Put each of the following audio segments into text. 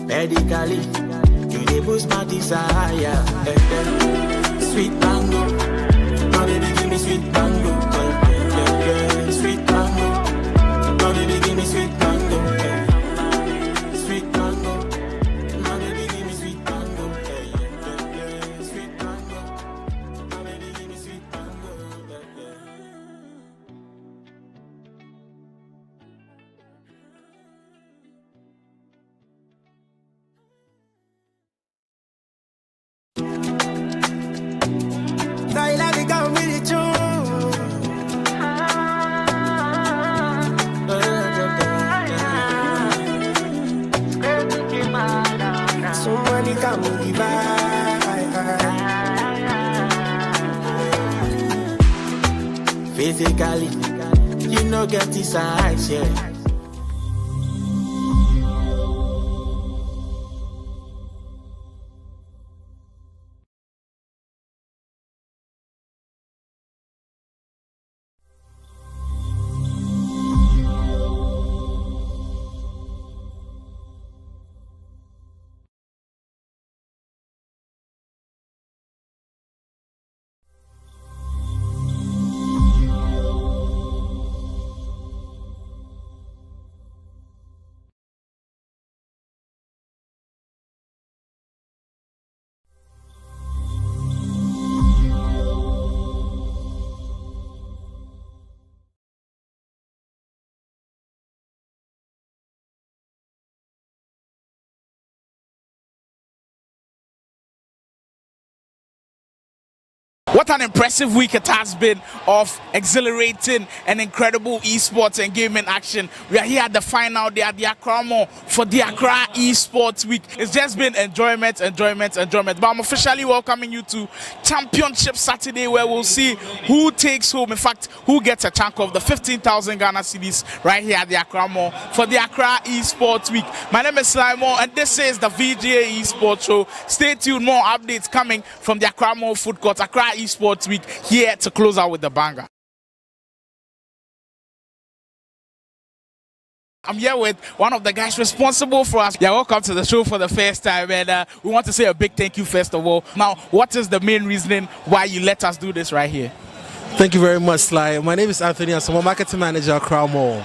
Medically, you dey boost my desire. Sweet mango, now baby give me sweet mango. Sweet mango, now baby give me sweet mango. Sweet mango, now baby give me sweet mango. Sweet mango, now baby give me sweet mango. Somebody come give physically, you know get this eyes, yeah. What an impressive week it has been of exhilarating and incredible esports and gaming action. We are here at the final day at the Accra Mall for the Accra Esports Week. It's just been enjoyment. But I'm officially welcoming you to Championship Saturday, where we'll see who takes home, in fact, who gets a chunk of the 15,000 Ghana cedis right here at the Accra Mall for the Accra Esports Week. My name is Slimon, and this is the VGA Esports Show. Stay tuned, more updates coming from the Accra Mall Food Court. Accra Esports Week here to close out with the banger. I'm here with one of the guys responsible for us. Yeah, welcome to the show for the first time, and we want to say a big thank you first of all. Now, what is the main reasoning why you let us do this right here? Thank you very much, Sly. My name is Anthony, I'm a marketing manager at Accra Mall.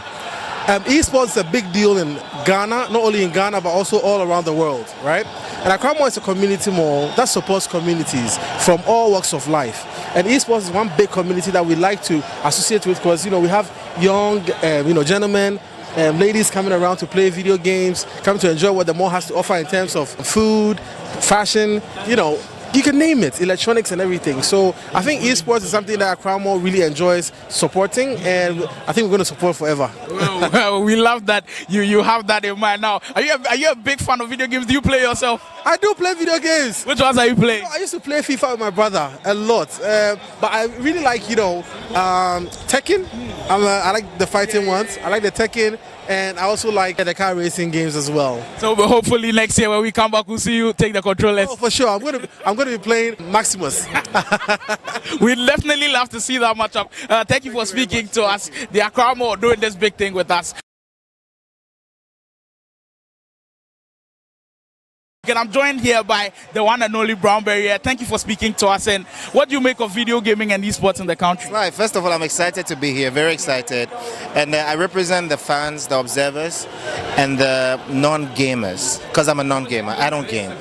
Esports is a big deal in Ghana, not only in Ghana, but also all around the world, right? And Accra Mall is a community mall that supports communities from all walks of life. And esports is one big community that we like to associate with because, we have young, gentlemen, ladies coming around to play video games, coming to enjoy what the mall has to offer in terms of food, fashion, you can name it, electronics and everything. So I think esports is something that Accra Mall really enjoys supporting, and I think we're going to support forever. Well, we love that you have that in mind. Now, are you a big fan of video games? Do you play yourself? I do play video games. Which ones are you playing? I used to play FIFA with my brother a lot, but I really like Tekken. I like the fighting ones. I like the Tekken. And I also like the car racing games as well. So hopefully next year when we come back, we'll see you take the controllers. Oh, for sure. I'm going to be playing Maximus. We'd definitely love to see that matchup. Thank you for speaking to us. The Accra Mall doing this big thing with us. And I'm joined here by the one and only Brownberry. Thank you for speaking to us. And what do you make of video gaming and esports in the country? Right. First of all, I'm excited to be here, very excited. And I represent the fans, the observers, and the non-gamers. Because I'm a non-gamer. I don't game.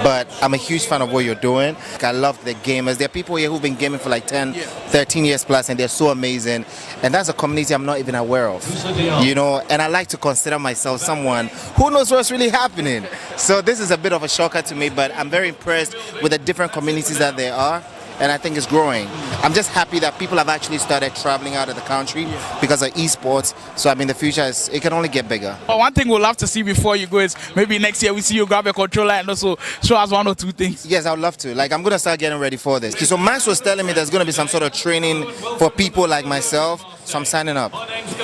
But I'm a huge fan of what you're doing. I love the gamers. There are people here who've been gaming for like 10, 13 years plus, and they're so amazing. And that's a community I'm not even aware of. And I like to consider myself someone who knows what's really happening. So this is a bit of a shocker to me, but I'm very impressed with the different communities that there are, and I think it's growing. I'm just happy that people have actually started traveling out of the country because of esports. So the future it can only get bigger. Well, one thing we'll love to see before you go is maybe next year we see you grab a controller and also show us one or two things. Yes, I would love to. I'm going to start getting ready for this. So Max was telling me there's going to be some sort of training for people like myself, so I'm signing up.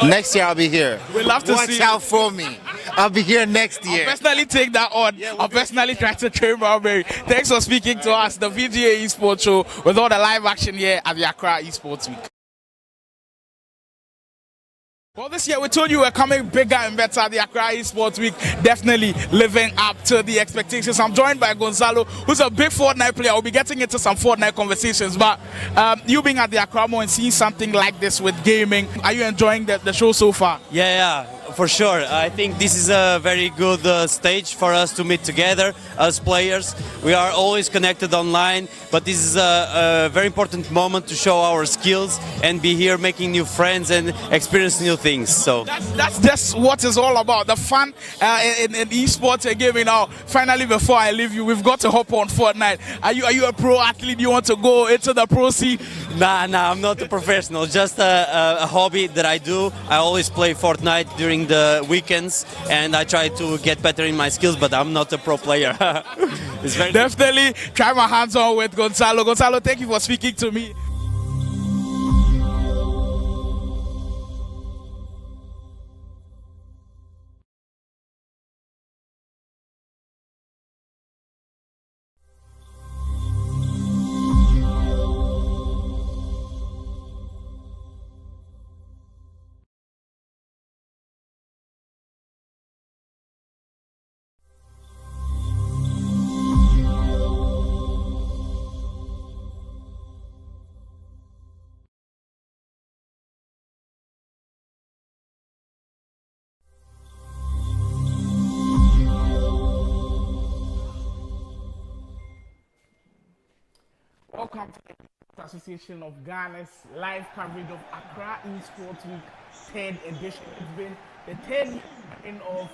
Next year I'll be here. We'd love to see. Watch out for me. I'll be here next year. I'll personally take that on. I'll personally try to train Brownberry. Thanks for speaking to us, the VGA Esports Show, with all the live action here at the Accra Esports Week. Well, this year we told you we're coming bigger and better. The Accra Esports Week definitely living up to the expectations. I'm joined by Gonzalo, who's a big Fortnite player. We'll be getting into some Fortnite conversations. But you being at the Accra Mall and seeing something like this with gaming, are you enjoying the show so far? Yeah, for sure. I think this is a very good stage for us to meet together as players. We are always connected online, but this is a very important moment to show our skills and be here making new friends and experience new things. So that's just what it's all about. The fun in esports and gaming. Now, finally, before I leave you, we've got to hop on Fortnite. Are you a pro athlete? Do you want to go into the pro scene? Nah, I'm not a professional. Just a hobby that I do. I always play Fortnite during the weekends, and I try to get better in my skills. But I'm not a pro player. It's very definitely try my hands on with Gonzalo. Gonzalo, thank you for speaking to me. Welcome to the Association of Ghana's live coverage of Accra Esports Week 3rd edition. It's been the 3rd year of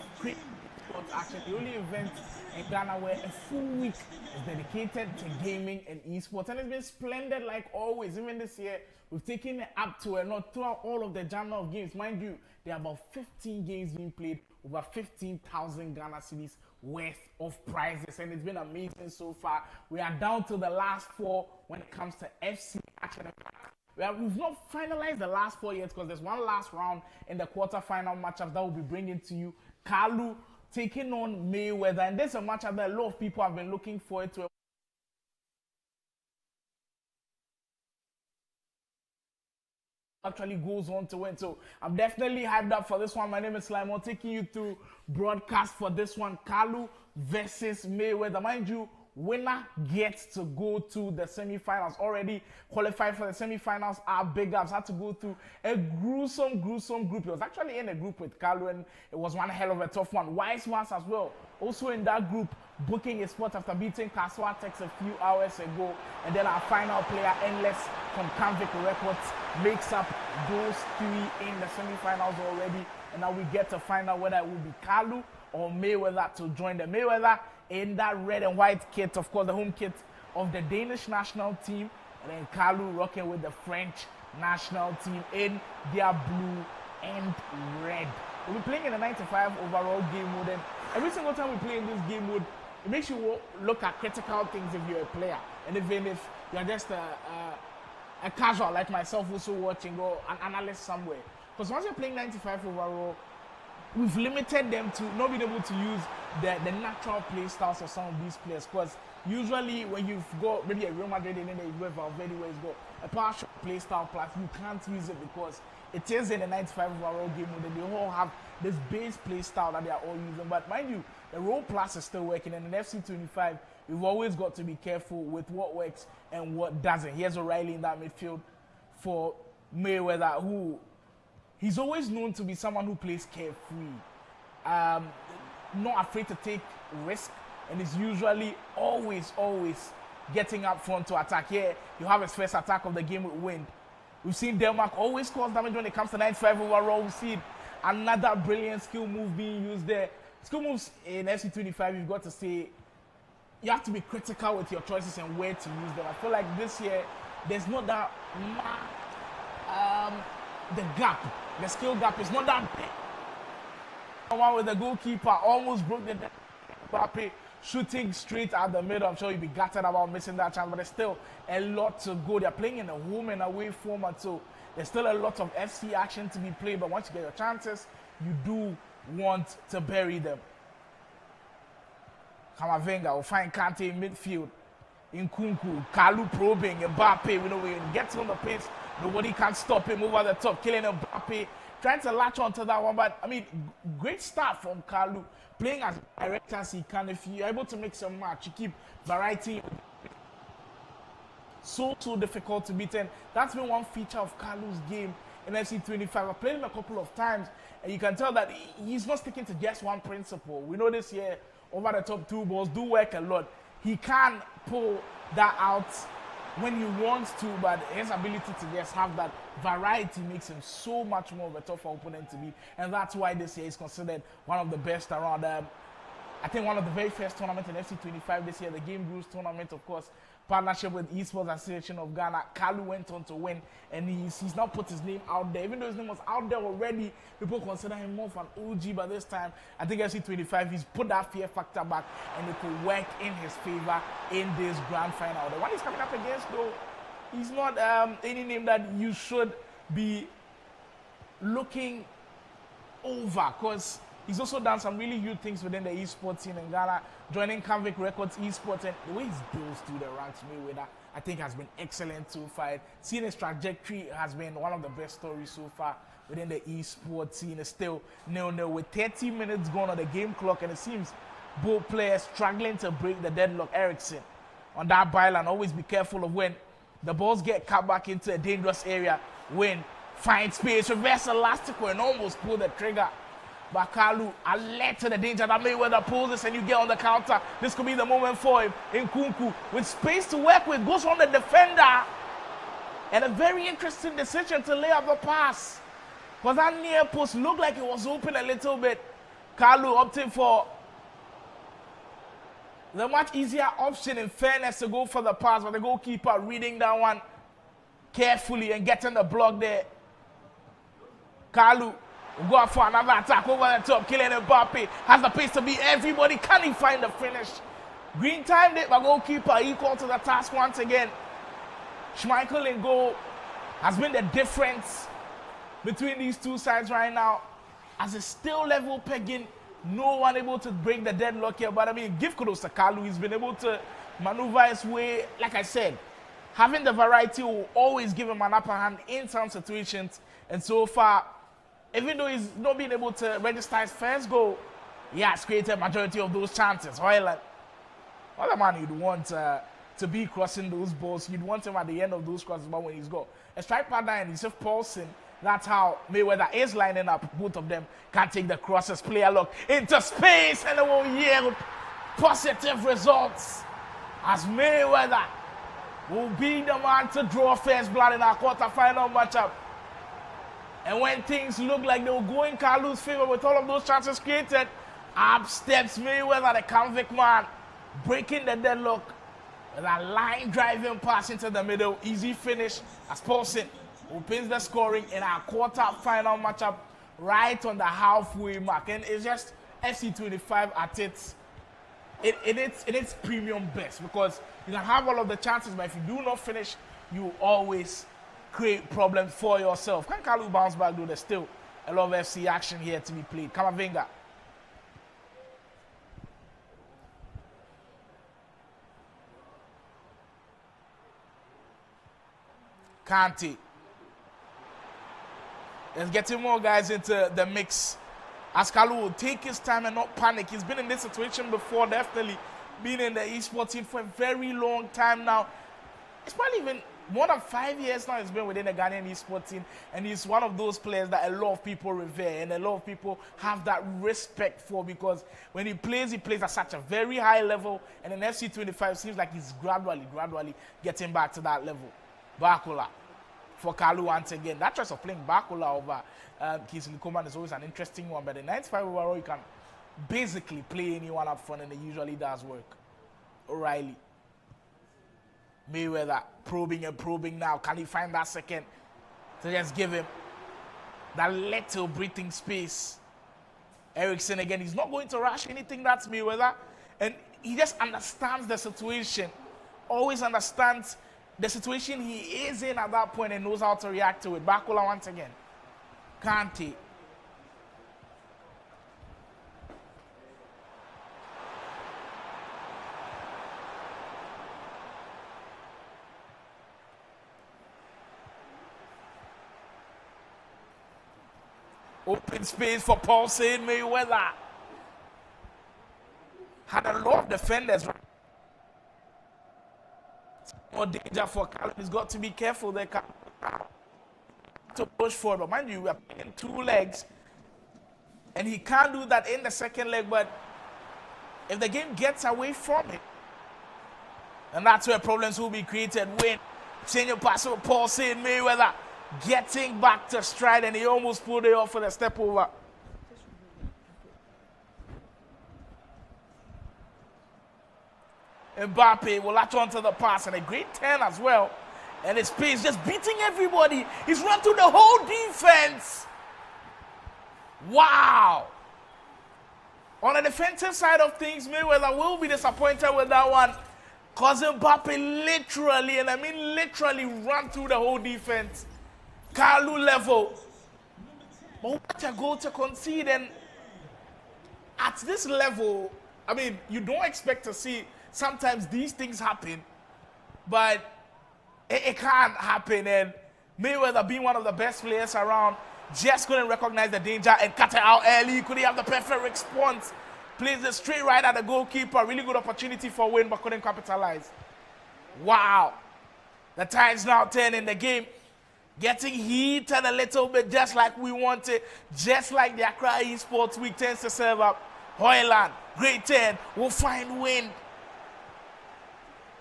sports action, the only event in Ghana where a full week is dedicated to gaming and esports, and it's been splendid like always. Even this year, we've taken it up to and not throughout all of the genre of games. Mind you, there are about 15 games being played, over 15,000 Ghana cedis worth of prizes, and it's been amazing so far. We are down to the last 4 when it comes to FC action. We've not finalized the last 4 yet because there's one last round in the quarterfinal matchup that we'll be bringing to you. Kalu taking on Mayweather, and there's a matchup that a lot of people have been looking forward to. Actually goes on to win, so I'm definitely hyped up for this one. My name is Slimon, taking you through broadcast for this one. Kalu versus Mayweather. Mind you, winner gets to go to the semi-finals. Already qualified for the semi-finals are big ups. Had to go through a gruesome group. He was actually in a group with Kalu, and it was one hell of a tough one. Wise ones as well, also in that group, booking a spot after beating Kaswa Tex a few hours ago. And then our final player, Endless from Canvic Records, makes up those 3 in the semi-finals already. And now we get to find out whether it will be Kalu or Mayweather to join them. Mayweather in that red and white kit, of course, the home kit of the Danish national team. And then Kalu rocking with the French national team in their blue and red. We'll be playing in the 95 overall game mode. And every single time we play in this game mode, it makes you look at critical things if you're a player. And even if you're just a casual like myself also watching, or an analyst somewhere. Because once you're playing 95 overall, we've limited them to not being able to use the natural play styles of some of these players. Because usually when you've got maybe a Real Madrid and then you go Valverde where he's got a partial play style plus, you can't use it because it is in the 95 overall game mode, and they all have this base play style that they are all using. But mind you, the role plus is still working, and in FC25, we've always got to be careful with what works and what doesn't. Here's O'Reilly in that midfield for Mayweather, who he's always known to be someone who plays carefree, not afraid to take risk, and is usually always getting up front to attack. Here, you have his first attack of the game with Wind. We've seen Denmark always cause damage when it comes to 95 overall. We've seen another brilliant skill move being used there. Skill moves in FC25, you've got to say, you have to be critical with your choices and where to use them. I feel like this year, there's not that, the gap, the skill gap is not that big. One with the goalkeeper almost broke the Mbappe shooting straight at the middle. I'm sure you'll be gutted about missing that chance, but there's still a lot to go. They're playing in a home and away format, so there's still a lot of FC action to be played, but once you get your chances, you do want to bury them. Kamavinga will find Kante in midfield. Nkunku, Kalu probing, Mbappe, we know when he gets on the pace, nobody can stop him over the top, killing Mbappe trying to latch onto that one. But I mean, great start from Kalu, playing as direct as he can. If you're able to mix and match, you keep variety. So difficult to beat, and that's been one feature of Kalu's game in FC25. I played him a couple of times, and you can tell that he's not sticking to just one principle. We know this year, over the top two balls do work a lot. He can pull that out when he wants to, but his ability to just have that variety makes him so much more of a tougher opponent to beat, and that's why this year he's considered one of the best around. I think one of the very first tournaments in FC25 this year, the Game Gurus tournament, of course, partnership with Esports Association of Ghana. Kalu went on to win, and he's now put his name out there. Even though his name was out there already, people consider him more of an OG, but this time, I think FC25, he's put that fear factor back, and it could work in his favor in this grand final. The one he's coming up against, though, he's not any name that you should be looking over, because he's also done some really huge things within the esports scene in Ghana, joining Convict Records Esports, and the way he's built through the ranks, Mayweather, I think has been excellent so far. Seeing his trajectory has been one of the best stories so far within the esports scene. It's still 0-0 with 30 minutes gone on the game clock, and it seems both players struggling to break the deadlock. Ericsson on that byline, always be careful of when the balls get cut back into a dangerous area. When find space, reverse elastical, and almost pull the trigger. Bakalu alert to the danger that Mayweather poses, and you get on the counter. This could be the moment for him. Nkunku with space to work with, goes on the defender, and a very interesting decision to lay up the pass, because that near post looked like it was open a little bit. Kalu opting for the much easier option, in fairness, to go for the pass, but the goalkeeper reading that one carefully and getting the block there. Kalu will go out for another attack over the top. Kylian Mbappe has the pace to beat everybody. Can he find the finish? Green timed it, but goalkeeper equal to the task once again. Schmeichel in goal has been the difference between these two sides right now, as it's still level pegging. No one able to break the deadlock here, but I mean, give kudos to Kalu. He's been able to maneuver his way. Like I said, having the variety will always give him an upper hand in some situations, and so far, even though he's not being able to register his first goal, he has created a majority of those chances. However, what a man you'd want to be crossing those balls. You'd want him at the end of those crosses, but when he's got a strike partner and he's just Paulson, that's how Mayweather is lining up. Both of them can take the crosses, player look into space, and they will yield positive results, as Mayweather will be the man to draw first blood in our quarterfinal matchup. And when things look like they were going Kalu's favor with all of those chances created, up steps Mayweather, the convict man, breaking the deadlock with a line driving pass into the middle. Easy finish as Paulson opens the scoring in our quarter-final matchup right on the halfway mark. And it's just FC25 at its premium best, because you can have all of the chances, but if you do not finish, you always create problems for yourself. Can Kalu bounce back, though? There's still a lot of FC action here to be played. Kamavinga. Kante. Let's get more guys into the mix, as Kalu will take his time and not panic. He's been in this situation before, definitely been in the esports team for a very long time now. It's probably even more than 5 years now he's been within the Ghanaian esports team, and he's one of those players that a lot of people revere and a lot of people have that respect for, because when he plays at such a very high level, and in FC25 seems like he's gradually getting back to that level. Bakula for Kalu once again. That choice of playing Bakula over Kingsley Coman is always an interesting one, but in 95 overall, you can basically play anyone up front, and it usually does work. O'Reilly. Mayweather probing now. Can he find that second to just give him that little breathing space? Ericsson again, he's not going to rush anything. That's Mayweather, and he just understands the situation, always understands the situation he is in at that point and knows how to react to it. Bakula once again. Kante. Open space for Paul Saint Mayweather. Had a lot of defenders. More danger for Callum. He's got to be careful there. To push forward. But mind you, we are playing 2 legs. And he can't do that in the second leg. But if the game gets away from it, and that's where problems will be created. When senior pass over Paul Saint Mayweather getting back to stride, and he almost pulled it off for the step over. Mbappe will latch onto the pass, and a great turn as well. And his pace just beating everybody. He's run through the whole defense. Wow. On the defensive side of things, Mayweather will be disappointed with that one. Because Mbappe literally, and I mean literally, ran through the whole defense. Kalu level. But what a goal to concede. And at this level, I mean, you don't expect to see sometimes these things happen. But it can't happen. And Mayweather, being one of the best players around, just couldn't recognize the danger and cut it out early. Couldn't have the perfect response. Plays it straight right at the goalkeeper. Really good opportunity for a win, but couldn't capitalize. Wow. The tide's now turning the game. Getting heated a little bit, just like we wanted. Just like the Accra Esports week tends to serve up. Hoyland, great turn. Will find wind.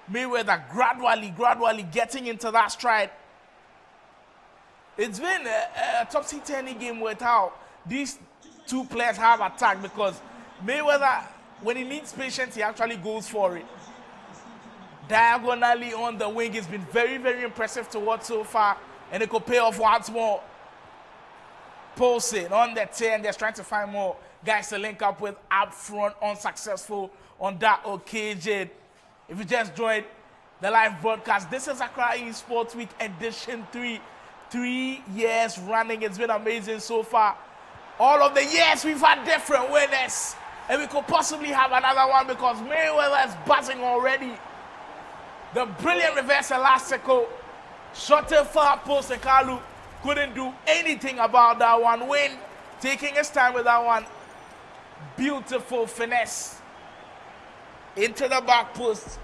Mayweather gradually getting into that stride. It's been a topsy-turvy game with how these 2 players have attacked, because Mayweather, when he needs patience, he actually goes for it. Diagonally on the wing, it's been very, very impressive to watch so far, and it could pay off once more. Pulsing on the 10, they're trying to find more guys to link up with up front, unsuccessful on that occasion. If you just joined the live broadcast, this is Accra Esports Week Edition 3. 3 years running. It's been amazing so far. All of the years we've had different winners. And we could possibly have another one, because Mayweather is buzzing already. The brilliant reverse elastico. Shot to far post, and Kalu couldn't do anything about that one. Win, taking his time with that one. Beautiful finesse. Into the back post.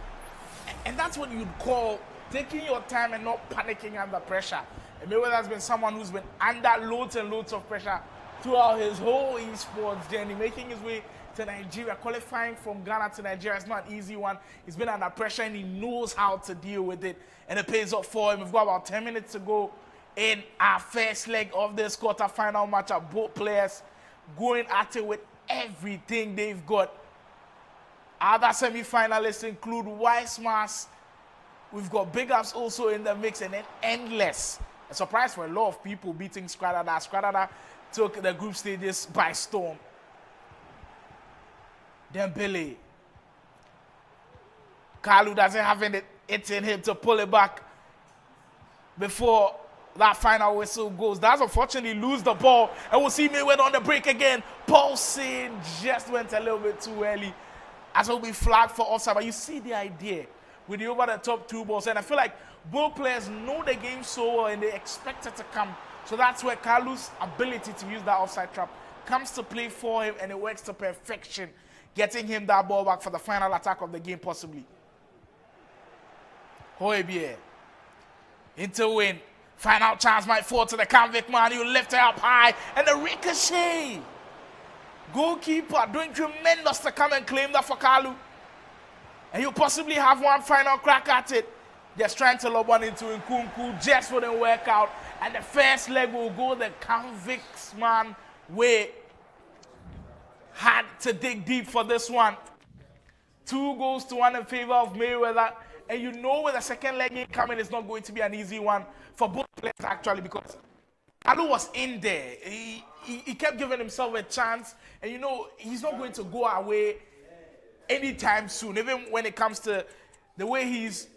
And that's what you'd call taking your time and not panicking under pressure. And Mayweather has been someone who's been under loads and loads of pressure throughout his whole esports journey, making his way to Nigeria. Qualifying from Ghana to Nigeria is not an easy one. He's been under pressure and he knows how to deal with it. And it pays off for him. We've got about 10 minutes to go in our first leg of this quarter-final matchup. Both players going at it with everything they've got. Other semi-finalists include Weissmas. We've got Big Ups also in the mix, and then Endless. A surprise for a lot of people beating Skradada. Skradada took the group stages by storm. Dembele. Kalu doesn't have it in him to pull it back before that final whistle goes. That's unfortunately lose the ball, and we'll see Mayweather on the break again. Paulson just went a little bit too early, as will be flagged for offside. But you see the idea with the over-the-top 2 balls, and I feel like both players know the game so well and they expect it to come. So that's where Kalu's ability to use that offside trap comes to play for him, and it works to perfection, getting him that ball back for the final attack of the game possibly. Hoybier into win. Final chance might fall to the convict man. You lift it up high, and the ricochet. Goalkeeper doing tremendous to come and claim that for Kalu. And you possibly have one final crack at it. Just trying to lob one into Nkunku, just wouldn't work out. And the first leg will go the convicts man way. Had to dig deep for this one. 2-1 in favor of Mayweather. And you know with the second leg incoming, it's not going to be an easy one for both players actually, because Kalu was in there. He kept giving himself a chance. And you know, he's not going to go away anytime soon. Even when it comes to the way he's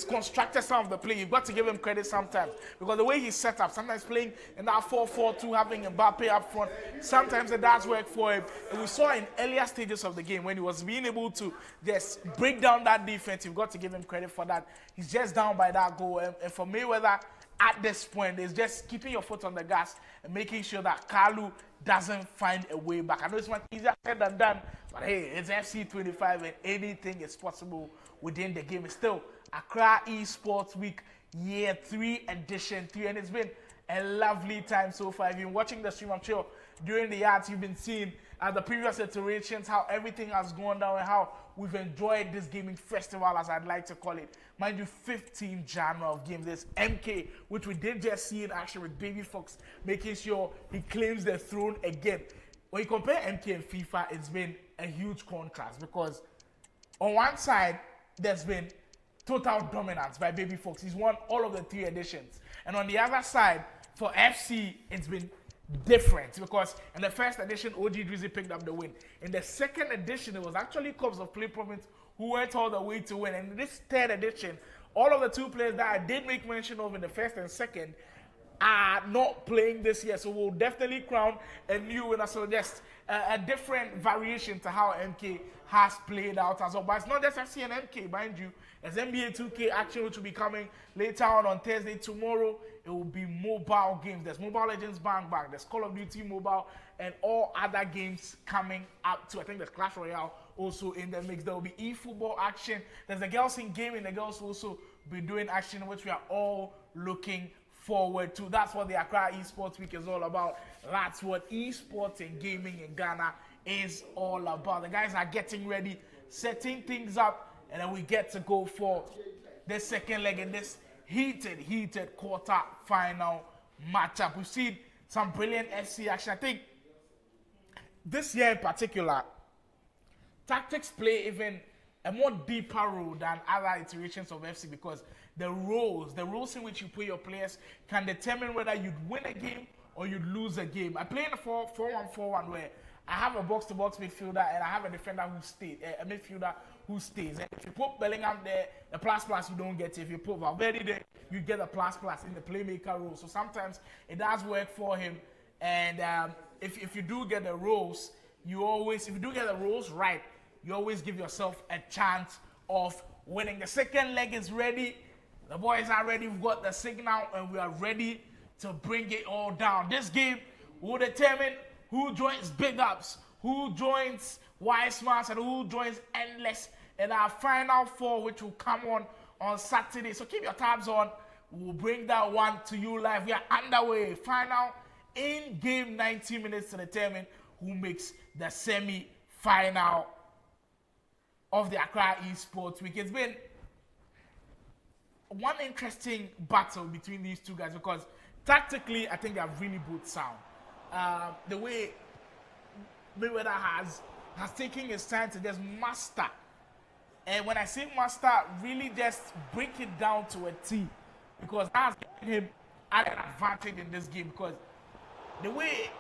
constructed some of the play, you've got to give him credit sometimes. Because the way he's set up, sometimes playing in that 4-4-2, having Mbappe up front, sometimes it does work for him. And we saw in earlier stages of the game when he was being able to just break down that defense, you've got to give him credit for that. He's just down by that goal. And for Mayweather, at this point is just keeping your foot on the gas and making sure that Kalu doesn't find a way back. I know it's much easier said than done, but hey, it's FC25 and anything is possible within the game. It's still Accra Esports Week Year 3 Edition 3, and it's been a lovely time so far. If you've been watching the stream, I'm sure during the ads you've been seeing the previous iterations, how everything has gone down and how we've enjoyed this gaming festival, as I'd like to call it. Mind you, 15 genre of games. There's MK, which we did just see in action with Baby Fox, making sure he claims the throne again. When you compare MK and FIFA, it's been a huge contrast because on one side, there's been total dominance by Baby Fox. He's won all of the 3 editions. And on the other side, for FC, it's been different because in the first edition, OG Drizzy picked up the win. In the second edition, it was actually Cubs of Play Province who went all the way to win. And in this third edition, all of the 2 players that I did make mention of in the first and second are not playing this year. So we'll definitely crown a new winner. So just a different variation to how MK has played out as well. But it's not just FC and MK, mind you. There's NBA 2K action, which will be coming later on Thursday. Tomorrow, it will be mobile games. There's Mobile Legends Bang Bang. There's Call of Duty Mobile and all other games coming up too. I think there's Clash Royale also in the mix. There will be eFootball action. There's the girls in gaming. The girls will also be doing action, which we are all looking forward to. That's what the Accra Esports Week is all about. That's what esports and gaming in Ghana is all about. The guys are getting ready, setting things up, and then we get to go for the second leg in this heated quarter final matchup. We've seen some brilliant FC action. I think this year in particular, tactics play even a more deeper role than other iterations of FC because the roles in which you put your players can determine whether you'd win a game or you'd lose a game. I play in a 4-1-4-1 where I have a box-to-box midfielder and I have a defender who stays, a midfielder who stays. And if you put Bellingham there, the plus you don't get it. If you put Valverde there, you get a plus in the playmaker role. So sometimes it does work for him. And if you do get the roles, if you do get the roles right, you always give yourself a chance of winning. The second leg is ready. The boys are ready. We've got the signal and we are ready to bring it all down. This game will determine who joins Big Ups, who joins Wise Mars, and who joins Endless in our final 4, which will come on Saturday. So keep your tabs on. We'll bring that one to you live. We are underway. Final in-game 90 minutes to determine who makes the semi-final of the Accra Esports Week. It's been one interesting battle between these two guys because tactically, I think they are really both sound. The way Mayweather has taken his time to just master, and when I say master, really just break it down to a T, because that's giving him an advantage in this game because the way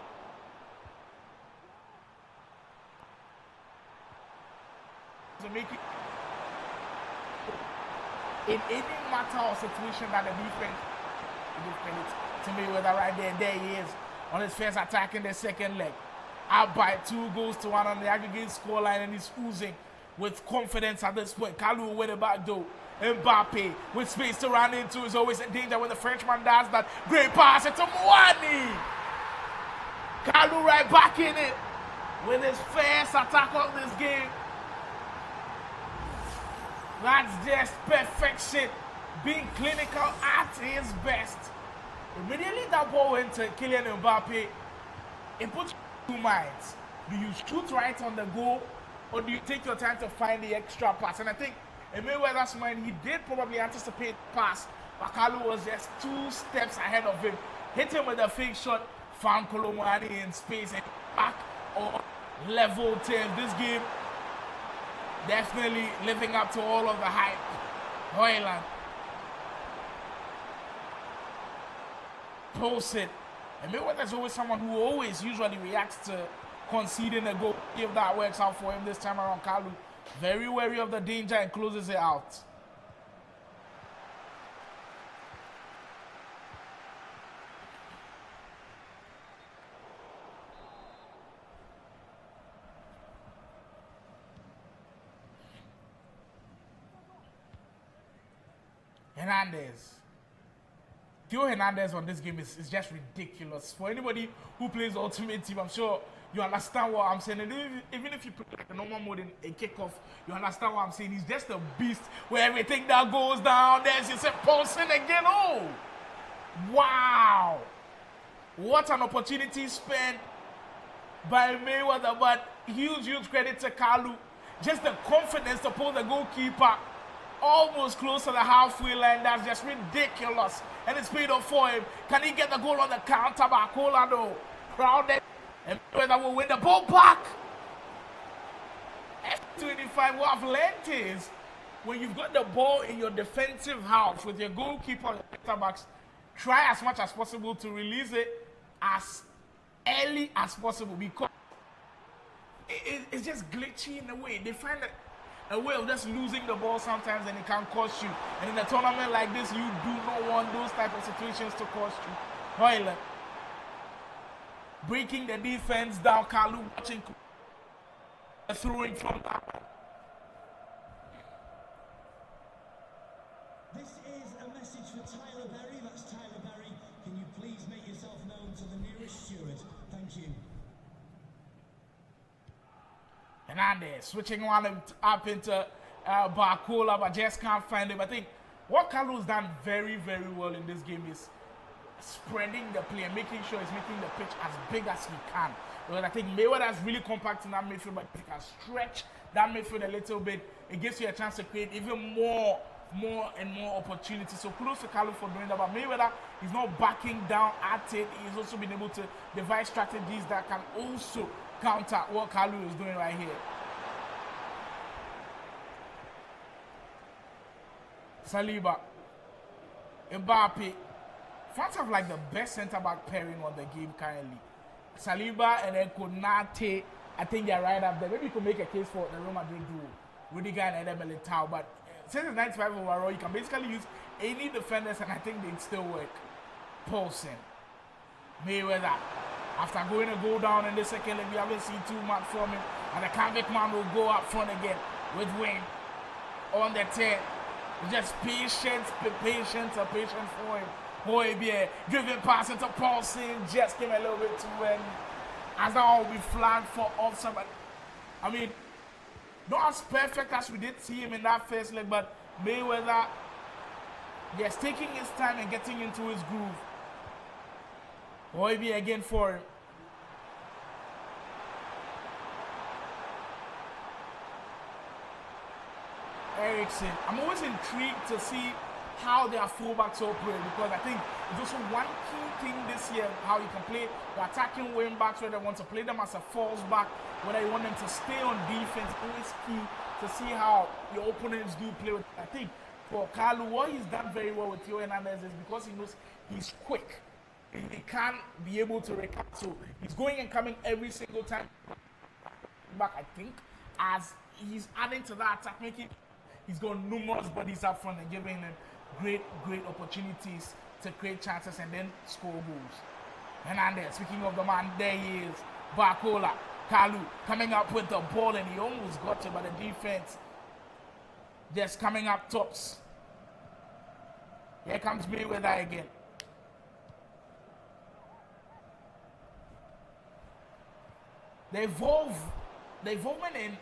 to make it in any matter or situation that the defense give credit to Mayweather right there. There he is on his first attack in the second leg. Out by 2-1 on the aggregate scoreline, and he's oozing with confidence at this point. Kalu will win it back though. Mbappe with space to run into is always in danger when the Frenchman does that. Great pass into Mwani. Kalu right back in it with his first attack of this game. That's just perfection, being clinical at his best. Immediately that ball went to Kylian Mbappe. It puts you 2 minds. Do you shoot right on the goal, or do you take your time to find the extra pass? And I think in Mayweather's mind, he did probably anticipate pass, but Kalu was just 2 steps ahead of him. Hit him with a fake shot, found Kolomani in space, and back on level terms. This game definitely living up to all of the hype. Hoyland pulls it. And Mayweather's always someone who always usually reacts to conceding a goal. If that works out for him this time around, Kalu very wary of the danger and closes it out. Hernandez Theo Hernandez on this game is just ridiculous. For anybody who plays Ultimate Team, I'm sure you understand what I'm saying. And even if you play like a normal mode in a kickoff, you understand what I'm saying. He's just a beast where everything that goes down, there's his pulsing again. Oh, wow. What an opportunity spent by Mayweather, but huge credit to Kalu. Just the confidence to pull the goalkeeper almost close to the halfway line. That's just ridiculous. And it's paid off for him. Can he get the goal on the counter by Kola though? Crowded. And Mayweather will win the ball back. FC25, what I've learned is when you've got the ball in your defensive half with your goalkeeper and center backs, try as much as possible to release it as early as possible, because it's just glitchy in a way. They find a way of just losing the ball sometimes, and it can cost you. And in a tournament like this, you do not want those type of situations to cost you. Hoyle breaking the defense down. Kalu watching, throwing from that. This is a message for Tyler Berry. That's Tyler Berry. Can you please make yourself known to the nearest steward? Thank you. Hernandez switching one up into Barcola, but just can't find him. I think what Kalu's done very well in this game is spreading the play and making sure he's making the pitch as big as he can. Because I think Mayweather is really compacting that midfield, but if he can stretch that midfield a little bit, it gives you a chance to create even more opportunities. So kudos to Kalu for doing that. But Mayweather is not backing down at it. He's also been able to devise strategies that can also counter what Kalu is doing right here. Saliba, Mbappe. France have like the best centre-back pairing on the game currently. Saliba and then Konate, I think they're right up there. Maybe you could make a case for the Real Madrid duo, Rudiger and Eder Militao. But since it's 95 overall, you can basically use any defenders and I think they'd still work. Paulson, Mayweather. After going to go down in the second leg, we haven't seen too much from him. And the convict man will go up front again with Wayne on the 10. Just patience for him. Boy, yeah, giving pass into Paulson, just came a little bit too early. As that will be flagged for offside. But I mean, not as perfect as we did see him in that first leg, but Mayweather, yes, taking his time and getting into his groove. Boy, again for him. Ericsson. I'm always intrigued to see how their fullbacks operate, because I think it's also one key thing this year, how you can play the attacking wing backs, whether you want to play them as a false back, whether you want them to stay on defense. Always key to see how your opponents do play with. I think for Kalu, what he's done very well with Theo Hernandez is because he knows he's quick. He can't be able to recover. So he's going and coming every single time back, I think, as he's adding to that attack, he's got numerous bodies up front and giving them great opportunities to create chances and then score goals. Hernandez, speaking of the man, there he is. Barcola, Kalu coming up with the ball and he almost got it, but the defense just coming up tops. Here comes Mayweather again. The involvement in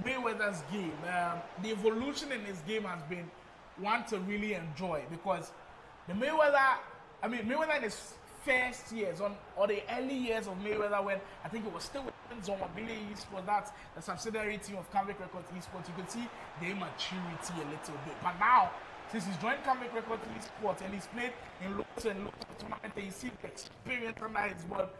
Mayweather's game, the evolution in his game has been one to really enjoy, because the Mayweather in his first years, or the early years of Mayweather, when I think it was still with Zomabile Esports, that's the subsidiary team of Convict Records Esports, you could see the immaturity a little bit. But now, since he's joined Convict Records Esports and he's played in lots and lots of tournaments, you see the experience under his belt.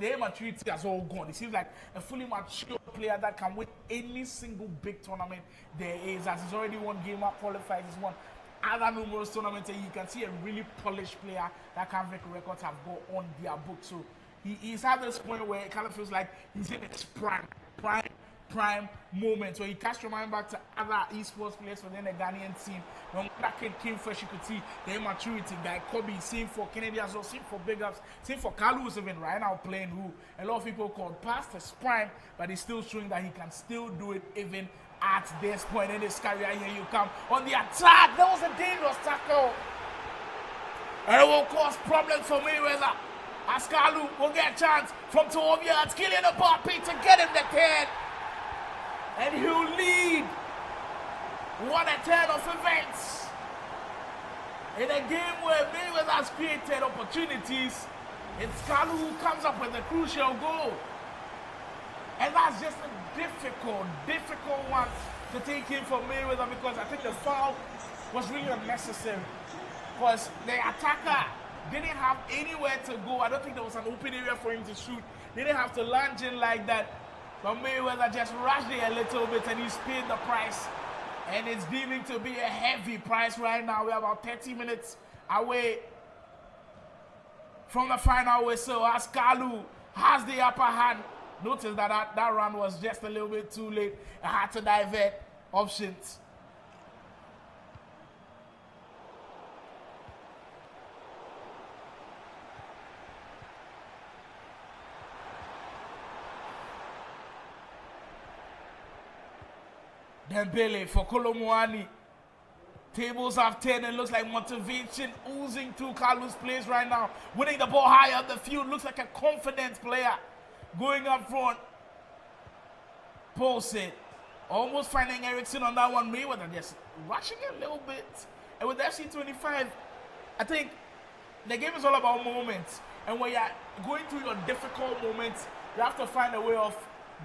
The maturity has all gone. It seems like a fully mature player that can win any single big tournament there is, as he's already won Game Up qualifiers, he's won other numerous tournaments, and you can see a really polished player that Convict Records have got on their book. So he's at this point where it kind of feels like he's in his prime moment, where he cast your mind back to other esports players within the Ghanaian team. When that kid came first, you could see the immaturity. Guy Kobe, same for Kennedy as well, same for Big Ups, same for Kalu, who's even right now playing, who a lot of people call past his prime, but he's still showing that he can still do it even at this point in his career. Here you come on the attack. That was a dangerous tackle. And it will cause problems for Mayweather. As Kalu will get a chance from 12 yards, Kylian Mbappe to get him the third. And he'll lead. What a turn of events. In a game where Mayweather has created opportunities, it's Kalu who comes up with a crucial goal. And that's just a difficult one to take in for Mayweather, because I think the foul was really unnecessary. Because the attacker didn't have anywhere to go. I don't think there was an open area for him to shoot. They didn't have to lunge in like that. But Mayweather just rushed it a little bit and he's paid the price. And it's deeming to be a heavy price right now. We're about 30 minutes away from the final whistle as Kalu has the upper hand. Notice that that run was just a little bit too late. I had to divert options. Dembele for Kolomwani. Tables have turned. It looks like motivation oozing through Kalu's plays right now. Winning the ball high up the field. Looks like a confident player. Going up front. Paulson. Almost finding Eriksson on that one. Mayweather just rushing a little bit. And with FC25, I think the game is all about moments. And when you're going through your difficult moments, you have to find a way of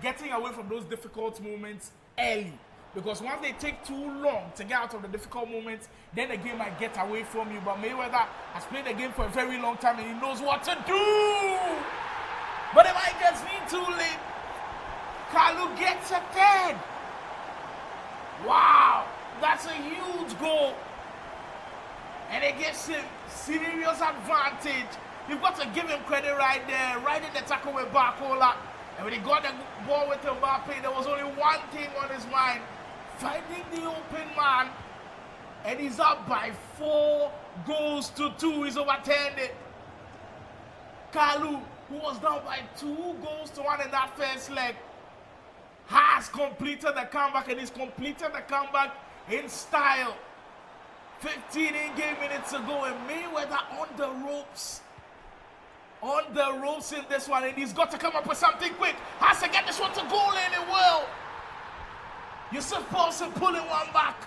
getting away from those difficult moments early. Because once they take too long to get out of the difficult moments, then the game might get away from you. But Mayweather has played the game for a very long time and he knows what to do. But it might just be too late. Kalu gets a third. Wow, that's a huge goal. And it gives him serious advantage. You've got to give him credit right there, right in the tackle with Barcola. And when he got the ball with Mbappe, there was only one thing on his mind. Finding the open man, and he's up by 4 goals to 2. He's overturned it. Kalu, who was down by 2 goals to 1 in that first leg, has completed the comeback, and he's completed the comeback in style. 15 in-game minutes ago, and Mayweather on the ropes. On the ropes in this one, and he's got to come up with something quick. Has to get this one to goal, and it will. Yusuf Paulson pulling one back.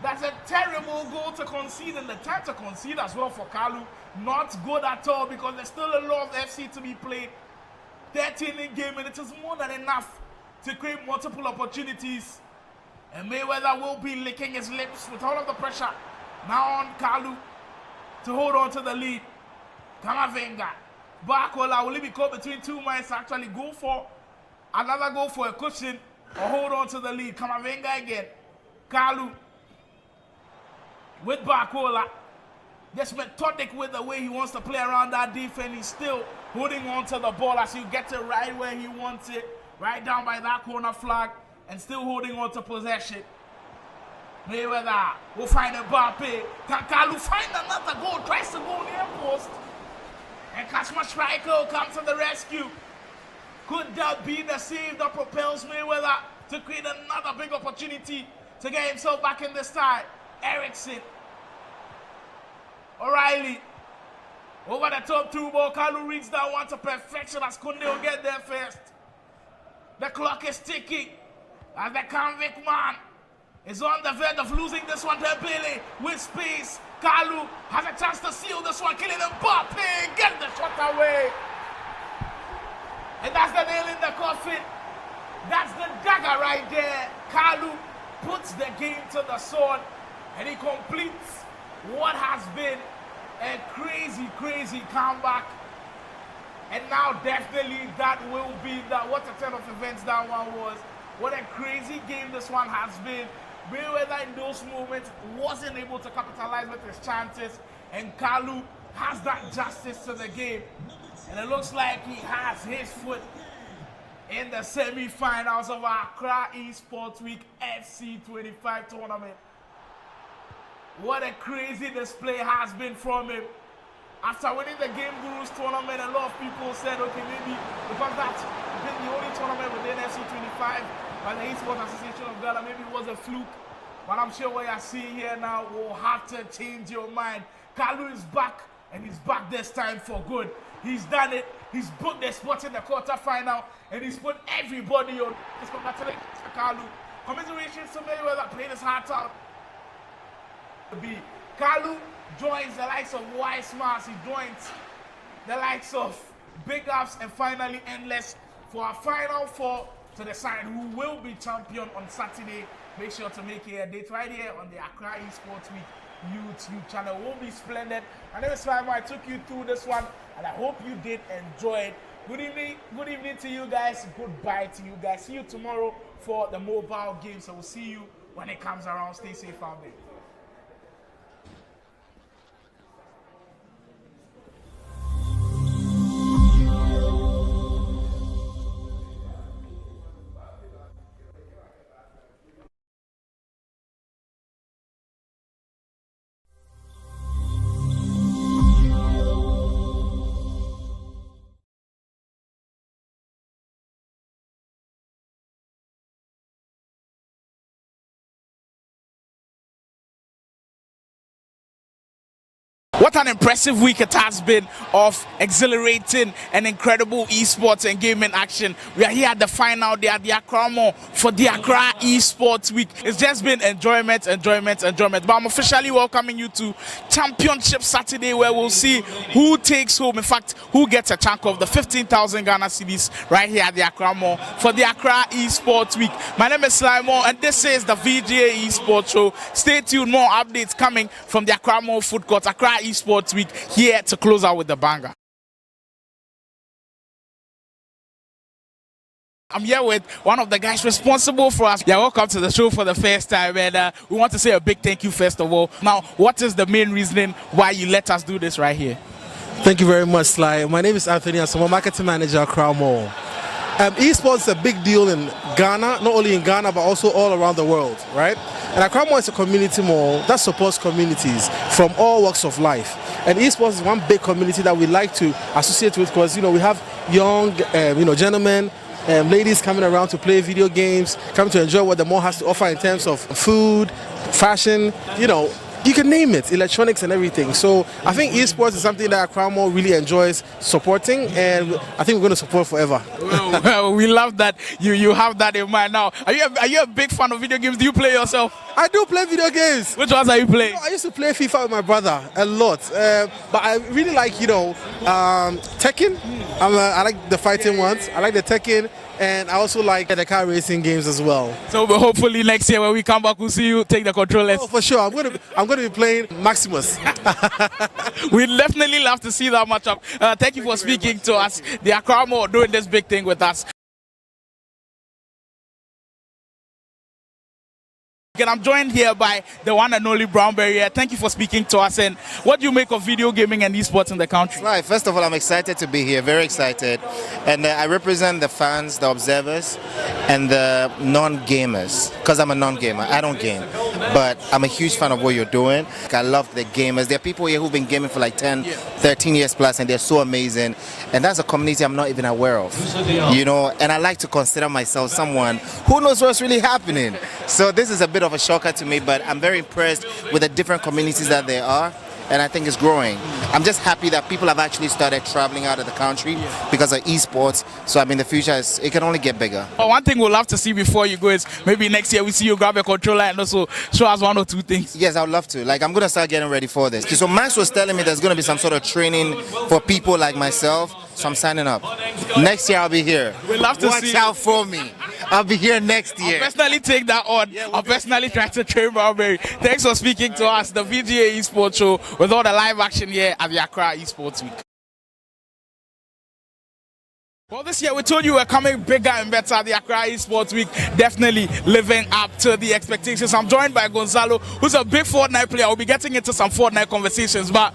That's a terrible goal to concede, and the time to concede as well for Kalu. Not good at all, because there's still a lot of FC to be played. 13 in game minutes is more than enough to create multiple opportunities. And Mayweather will be licking his lips with all of the pressure. Now on Kalu to hold on to the lead. Kamavinga. Barcola will he be caught between 2 minds to actually go for another goal for a cushion or hold on to the lead. Kamavinga again. Kalu with Barcola. Just methodic with the way he wants to play around that defense. He's still holding on to the ball as he gets it right where he wants it. Right down by that corner flag. And still holding on to possession. Mayweather will find Mbappe. Can Kalu find another goal? Tries to go near post. And Kashma Striker comes to the rescue. Could that be the save that propels Mayweather to create another big opportunity to get himself back in this tie? Eriksson. O'Reilly. Over the top through ball. Kalu reads that one to perfection as Kunde will get there first. The clock is ticking as the convict man is on the verge of losing this one. Dembele with space. Kalu has a chance to seal this one. Kylian Mbappe, get the shot away. And that's the nail in the coffin. That's the dagger right there. Kalu puts the game to the sword and he completes what has been a crazy comeback. And now definitely that will be what a turn of events that one was. What a crazy game this one has been. Mayweather in those moments wasn't able to capitalize with his chances, and Kalu has that justice to the game. And it looks like he has his foot in the semi-finals of our Accra Esports Week FC25 tournament. What a crazy display has been from him. After winning the Game Gurus tournament, a lot of people said, okay, maybe because that's been the only tournament within FC25 by the Esports Association of Ghana, maybe it was a fluke. But I'm sure what you're seeing here now will have to change your mind. Kalu is back, and he's back this time for good. He's done it. He's booked the spot in the quarterfinal, and he's put everybody on. Let's congratulations to Kalu. Commiserations to Mayweather that played his heart out. Kalu joins the likes of Wise Mars. He joins the likes of Big Ups, and finally Endless for our final four to decide who will be champion on Saturday. Make sure to make it a date right here on the Accra Esports Week YouTube channel. It will be splendid. My name is Slime. I took you through this one, and I hope you did enjoy it. Good evening to you guys. Goodbye to you guys. See you tomorrow for the mobile games. I will see you when it comes around. Stay safe out there. What an impressive week it has been of exhilarating and incredible esports and gaming action. We are here at the final day at the Accra Mall for the Accra Esports Week. It's just been enjoyment. But I'm officially welcoming you to Championship Saturday, where we'll see who takes home, in fact, who gets a chunk of the 15,000 Ghana cedis right here at the Accra Mall for the Accra Esports Week. My name is Slimo, and this is the VGA Esports Show. Stay tuned, more updates coming from the Accra Mall Food Court. Accra Esports Week here to close out with the banger. I'm here with one of the guys responsible for us. Yeah, welcome to the show for the first time, and we want to say a big thank you first of all. Now, what is the main reasoning why you let us do this right here? Thank you very much, Sly. My name is Anthony. I'm a marketing manager at Accra Mall. Esports is a big deal in Ghana, not only in Ghana, but also all around the world, right? And Accra Mall is a community mall that supports communities from all walks of life. And esports is one big community that we like to associate with, because, you know, we have young, gentlemen, ladies coming around to play video games, coming to enjoy what the mall has to offer in terms of food, fashion, you can name it, electronics and everything. So I think esports is something that Accra Mall really enjoys supporting, and I think we're going to support forever. Well, we love that you have that in mind. Now, are you a big fan of video games? Do you play yourself? I do play video games. Which ones are you playing? I used to play FIFA with my brother a lot, but I really like Tekken. I like the fighting ones. I like the Tekken. And I also like the car racing games as well. So hopefully next year when we come back, we'll see you take the controllers. Oh, for sure. I'm going to be playing Maximus. We'd definitely love to see that matchup. Thank you for speaking to us. The Accra Mall doing this big thing with us. And I'm joined here by the one and only Brownberry. Thank you for speaking to us. And what do you make of video gaming and esports in the country? Right. First of all, I'm excited to be here, very excited. And I represent the fans, the observers, and the non-gamers. Because I'm a non-gamer. I don't game. But I'm a huge fan of what you're doing. I love the gamers. There are people here who've been gaming for like 10, 13 years plus, and they're so amazing. And that's a community I'm not even aware of. And I like to consider myself someone who knows what's really happening. So this is a bit of a shocker to me, but I'm very impressed with the different communities that there are, and I think it's growing. I'm just happy that people have actually started traveling out of the country because of esports. So I mean, the future it can only get bigger. Well, one thing we'll love to see before you go is maybe next year we see you grab a controller and also show us one or two things. Yes, I would love to. Like, I'm going to start getting ready for this. So Max was telling me there's going to be some sort of training for people like myself, so I'm signing up. Next year I'll be here. We'd love to see. Watch out for me. I'll be here next year. I'll personally take that on. I'll personally try to train Brownberry. Thanks for speaking to us, the VGA Esports Show, with all the live action here at the Accra Esports Week. Well, this year we told you we're coming bigger and better at the Accra Esports Week, definitely living up to the expectations. I'm joined by Gonzalo, who's a big Fortnite player. We'll be getting into some Fortnite conversations, but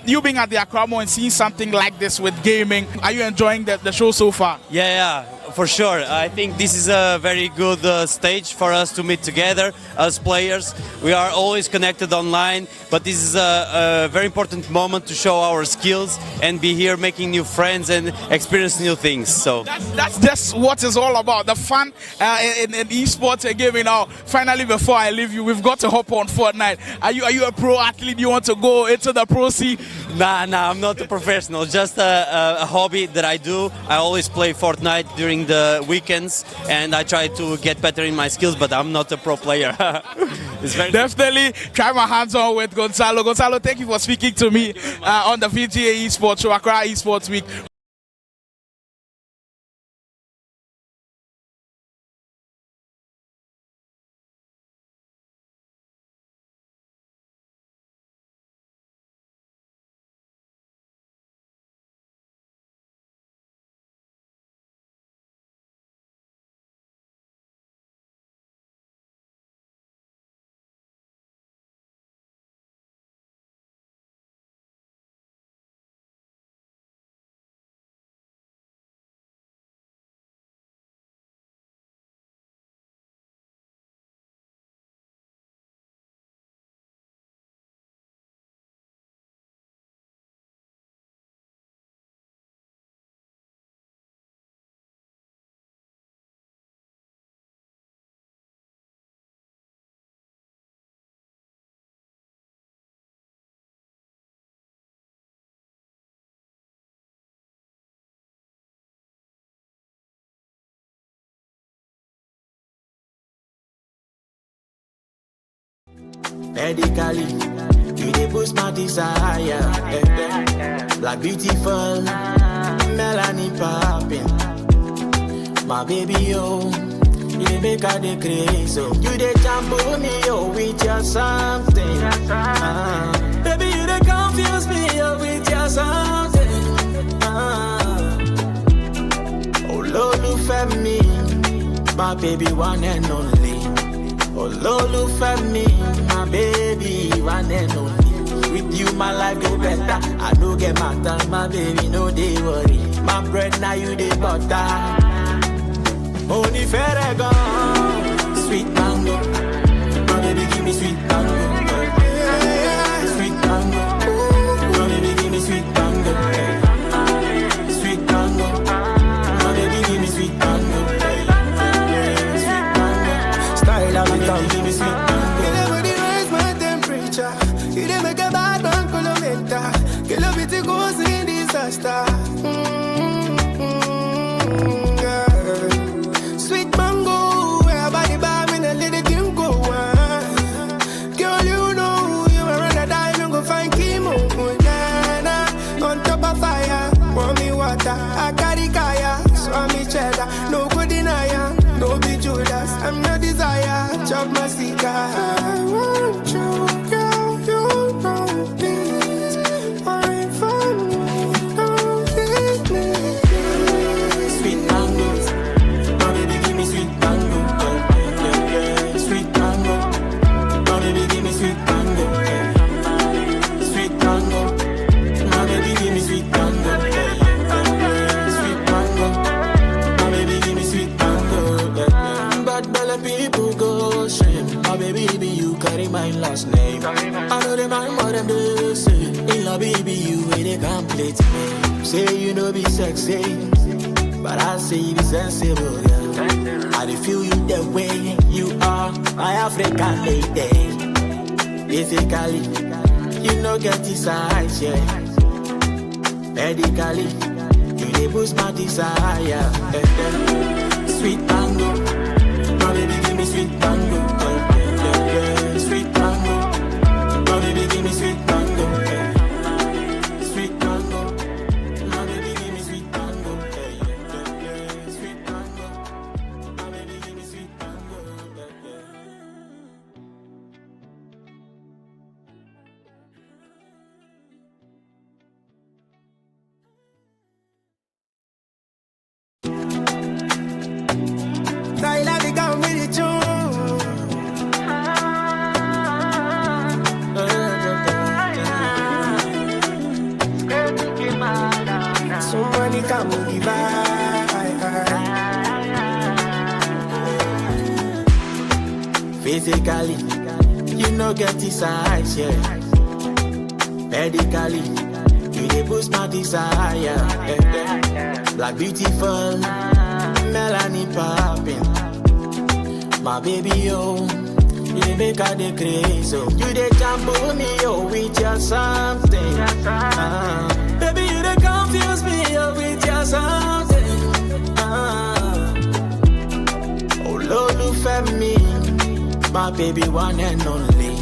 you being at the Accra Mall and seeing something like this with gaming, are you enjoying the show so far? Yeah. for sure. I think this is a very good stage for us to meet together as players. We are always connected online, but this is a very important moment to show our skills and be here making new friends and experience new things. So That's just what it's all about. The fun in esports and gaming. Now, finally, before I leave you, we've got to hop on Fortnite. Are you a pro athlete? You want to go into the pro scene? Nah, I'm not a professional. Just a hobby that I do. I always play Fortnite during the weekends, and I try to get better in my skills. But I'm not a pro player. It's very Definitely try my hands on with Gonzalo. Gonzalo, thank you for speaking to me on the VGA Esports Show, Accra Esports Week. Medically, you dey boost my desire. Black beautiful, melanin popping. My baby, oh, you dey make her dey crazy. Oh. You dey jumbo me, oh, with your something. Baby, you dey confuse me, oh, with your something. Oh, Lolufẹ́ mi, my baby, one and only. Olólùfẹ́ mi, my baby, one and only. With you, my life go better. I no get matter, my baby, no dey worry. My bread now you dey butter. Only fair gone, sweet mango. My baby, give me sweet mango. Sweet mango. My baby, give me sweet mango. Sweet mango. My baby, give me sweet mango. Give me sweet mango. You never raise my temperature. You didn't make a bad man colomenta. Que lo vite goes in disaster. Yeah. Sweet mango, where body bar when a little thing go on. Girl, you know you are rather die, you go find chemo. Nana, on top of fire, want me water, I carry kaya, so I'm me cheddar, no good denier. No be Judas, I'm no desire. Chop my cigar. I want you, girl. You know this. Wine for me, don't leave me. Sweet mango, my baby give me sweet mango. Sweet mango, my baby give me sweet mango. Sweet mango, my baby give me sweet mango. Sweet mango, my baby give me sweet mango. Bad belly people go shame. My baby, be you carry my last name. I know they mind what them do say. In love, baby, you way they complete me. Say you know be sexy, but I say you be sensible. Yeah. I dey feel you the way you are, my African lady. Physically, you know get this eyes, yeah. Medically, you dey boost my desire. Sweet mango. My baby give me sweet mango, sweet mango. My baby give me sweet mango, sweet mango. My baby give me sweet mango, sweet mango. My baby give me sweet mango. Style like they got me the tune. Physically, you no get the size, yeah. Medically, you dey boost my desire, yeah. Black beautiful, melanin popping. My baby, oh, you dey make her dey crazy, oh. You dey jump me, oh, with your something. Baby, you dey confuse me, oh, with your something. Oh, Lulu Femi, my baby one and only.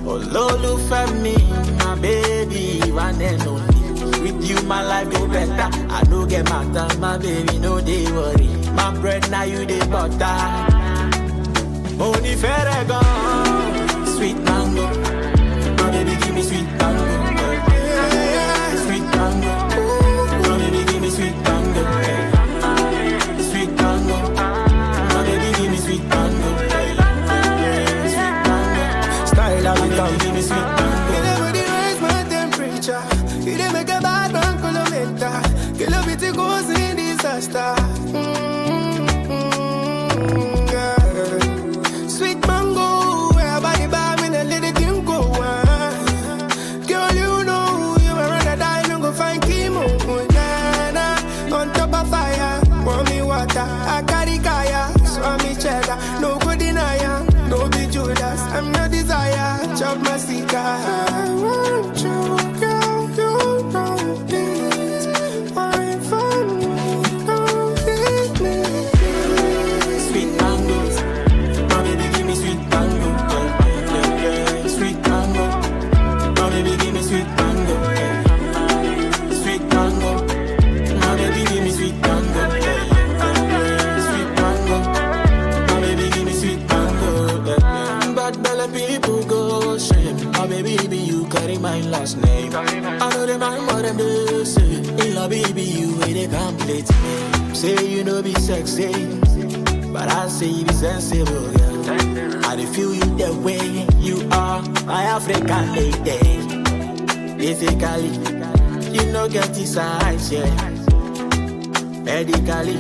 Oh, Lulu Femi, my baby one and only. With you, my life go better. I no get matter, my baby, no dey worry. My bread now you dey butter. Money fair gone, sweet mango. My baby give me sweet mango. Sweet mango. My baby give me sweet mango. Sweet mango. My baby give me sweet mango. Sweet mango. Style of it, give me sweet mango. You never raise my temperature. You never make a bad man colomenta. You love it, it goes in disaster. Sweet mango, where body bomb in a little thing go on. Girl, you know you were rather die, you go find chemo. Nana, on top of fire, pour me water, I carry kaya, so I'm a cheddar, no good denier, no be Judas, I'm your desire, chop my cigar. I want you, girl, you know this, wine for me, don't leave me. Sweet mangoes. My baby give me sweet mango, sweet mango. My baby give me sweet mango, sweet mango. My baby give me sweet mango, sweet mango. My baby give me sweet mango. Bad belly people go shame. My baby be you carry my last name. I know them mind what them do say. In love baby you way they complete me. Say you know be sexy. But I say you be sensible, girl. I dey feel you the way you are, my African lady. Physically, you no get the size, yeah. Medically,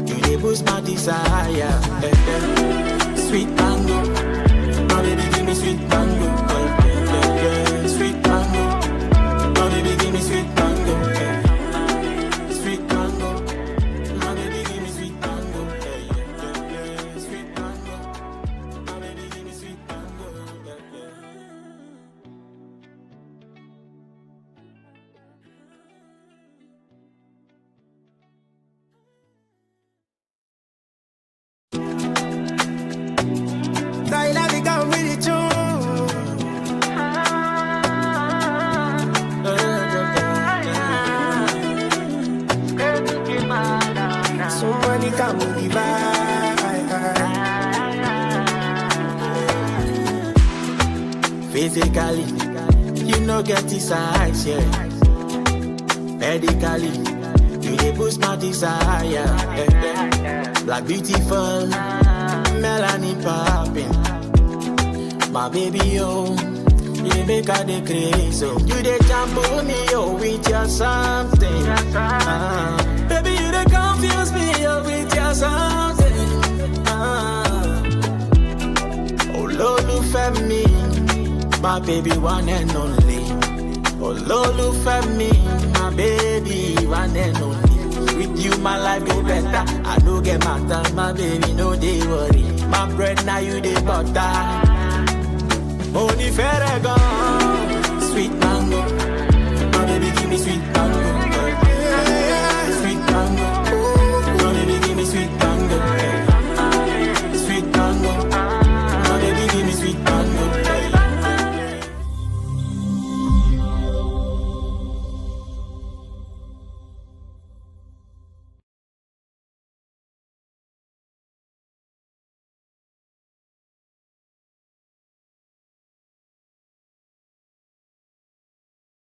you dey boost my desire. Sweet mango, my baby give me sweet mango. Sweet mango, my baby give me sweet mango. Sweet mango, my baby give me sweet mango. Sweet mango, my baby give me sweet mango. Style of it come with it too. Somebody come with the vibe. Physically, you no get the size, yeah. Medically, you dey boost my desire. Black beautiful, melanin popping. My baby, oh, you dey make her dey crazy, oh. You dey jump me, oh, with your something. Baby, you dey confuse me, oh, with your something. Oh, Lulu Femi, my baby one and only. Oh, Lulu Femi, my baby one and only. With you, my life go better. I no get matter, my baby, no dey worry. My bread now you dey butter. Money fair gone.